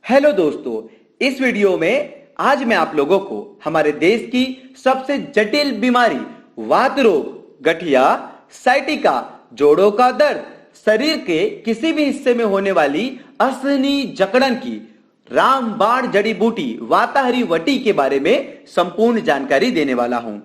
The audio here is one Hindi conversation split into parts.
हेलो दोस्तों, इस वीडियो में आज मैं आप लोगों को हमारे देश की सबसे जटिल बीमारी वात रोग, गठिया, साइटिका, जोड़ों का दर्द, शरीर के किसी भी हिस्से में होने वाली असहनीय जकड़न की रामबाण जड़ी बूटी वाताहरी वटी के बारे में संपूर्ण जानकारी देने वाला हूं।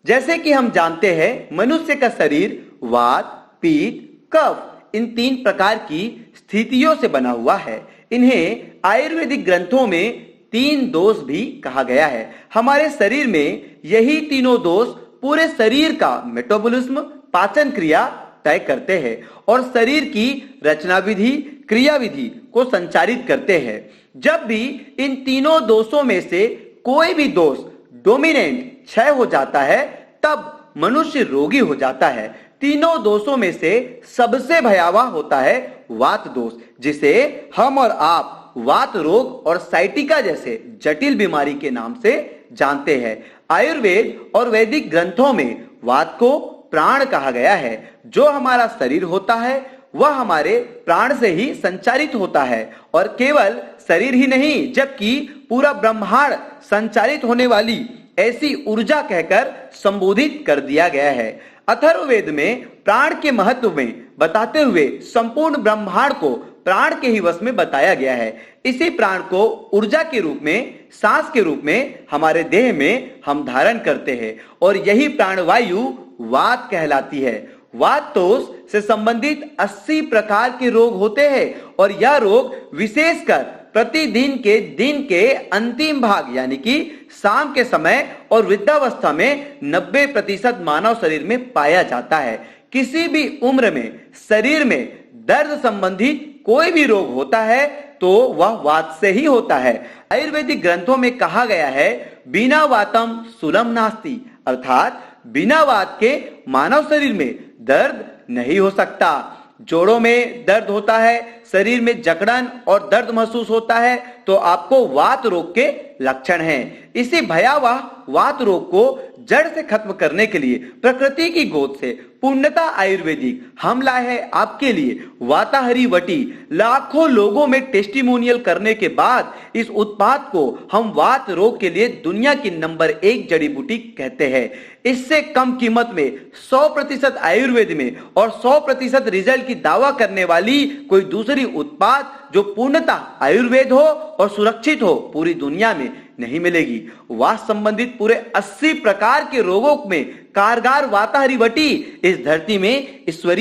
जैसे कि हम जानते हैं, मनुष्य का शरीर वात, पित्त, कफ इन 3 प्रकार की स्थितियों से बना हुआ है। इन्हें आयुर्वेदिक ग्रंथों में 3 दोष भी कहा गया है। हमारे शरीर में यही तीनों दोष पूरे शरीर का मेटाबॉलिज्म, पाचन क्रिया तय करते हैं और शरीर की रचना विधि, क्रिया विधि को संचालित करते हैं। जब भी इन तीनों दोषों में से कोई भी दोष डोमिनेंट क्षय हो जाता है, तब मनुष्य रोगी हो जाता है। तीनों दोषों में से सबसे भयावह होता है वात दोष, जिसे हम और आप वात रोग और साइटिका जैसे जटिल बीमारी के नाम से जानते हैं। आयुर्वेद और वैदिक ग्रंथों में वात को प्राण कहा गया है। जो हमारा शरीर होता है वह हमारे प्राण से ही संचालित होता है और केवल शरीर ही नहीं, जबकि पूरा ब्रह्मांड संचालित होने वाली ऐसी ऊर्जा कहकर संबोधित कर दिया गया है। अथर्ववेद में प्राण के महत्व में बताते हुए संपूर्ण ब्रह्मांड को प्राण के ही वश में बताया गया है। इसी प्राण को ऊर्जा के रूप में, सांस के रूप में हमारे देह में हम धारण करते हैं और यही प्राणवायु वात कहलाती है। वात दोष से संबंधित 80 प्रकार के रोग होते हैं और यह रोग विशेषकर प्रतिदिन के दिन के अंतिम भाग यानी कि शाम के समय और वृद्धावस्था में 90% मानव शरीर में पाया जाता है। किसी भी उम्र में शरीर में दर्द संबंधित कोई भी रोग होता है तो वह वात से ही होता है। आयुर्वेदिक ग्रंथों में कहा गया है, बिना वातम सुलम नास्ति, अर्थात बिना वात के मानव शरीर में दर्द नहीं हो सकता। जोड़ों में दर्द होता है, शरीर में जकड़न और दर्द महसूस होता है तो आपको वात रोग के लक्षण हैं। इसी भयावह वात रोग को जड़ से खत्म करने के लिए प्रकृति की गोद से पूर्णतः आयुर्वेदिक हम लाए हैं आपके लिए वाताहरी वटी। लाखों लोगों में टेस्टिमोनियल करने के बाद इस उत्पाद को हम वात रोग के लिए दुनिया की नंबर 1 जड़ी बूटी कहते हैं। इससे कम कीमत में 100% आयुर्वेद में और 100% रिजल्ट की दावा करने वाली कोई दूसरी उत्पाद जो पूर्णतः आयुर्वेद हो और सुरक्षित हो पूरी दुनिया में नहीं मिलेगी। वात संबंधित पूरे 80 प्रकार के रोगों में कारगर वाताहरी वटी इस धरती में ईश्वरीय